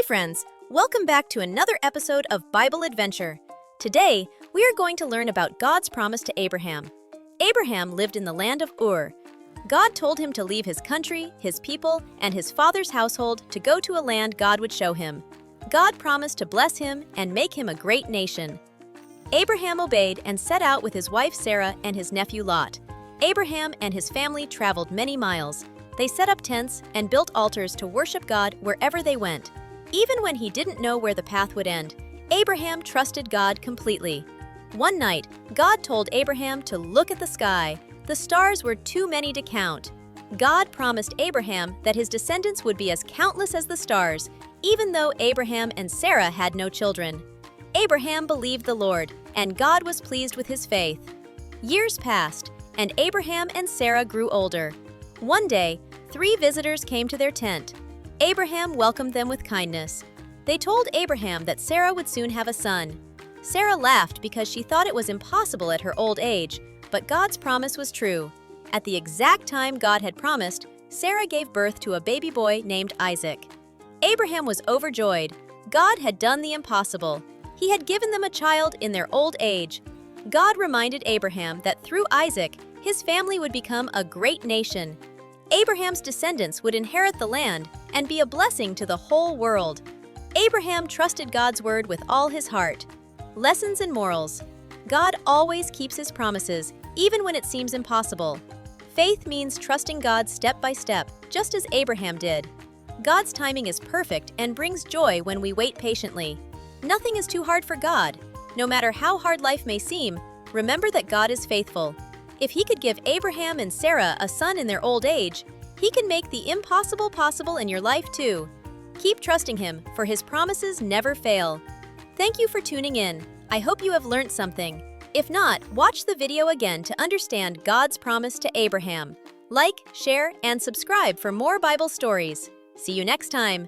friends, welcome back to another episode of Bible Adventure. Today, we are going to learn about God's promise to Abraham. Abraham lived in the land of Ur. God told him to leave his country, his people, and his father's household to go to a land God would show him. God promised to bless him and make him a great nation. Abraham obeyed and set out with his wife Sarah and his nephew Lot. Abraham and his family traveled many miles. They set up tents and built altars to worship God wherever they went. Even when he didn't know where the path would end, Abraham trusted God completely. One night, God told Abraham to look at the sky. The stars were too many to count. God promised Abraham that his descendants would be as countless as the stars, even though Abraham and Sarah had no children. Abraham believed the Lord, and God was pleased with his faith. Years passed, and Abraham and Sarah grew older. One day, 3 visitors came to their tent. Abraham welcomed them with kindness. They told Abraham that Sarah would soon have a son. Sarah laughed because she thought it was impossible at her old age, but God's promise was true. At the exact time God had promised, Sarah gave birth to a baby boy named Isaac. Abraham was overjoyed. God had done the impossible. He had given them a child in their old age. God reminded Abraham that through Isaac, his family would become a great nation. Abraham's descendants would inherit the land and be a blessing to the whole world. Abraham trusted God's word with all his heart. Lessons and morals. God always keeps his promises, even when it seems impossible. Faith means trusting God step by step, just as Abraham did. God's timing is perfect and brings joy when we wait patiently. Nothing is too hard for God. No matter how hard life may seem, remember that God is faithful. If he could give Abraham and Sarah a son in their old age, he can make the impossible possible in your life too. Keep trusting him, for his promises never fail. Thank you for tuning in. I hope you have learned something. If not, watch the video again to understand God's promise to Abraham. Like, share, and subscribe for more Bible stories. See you next time.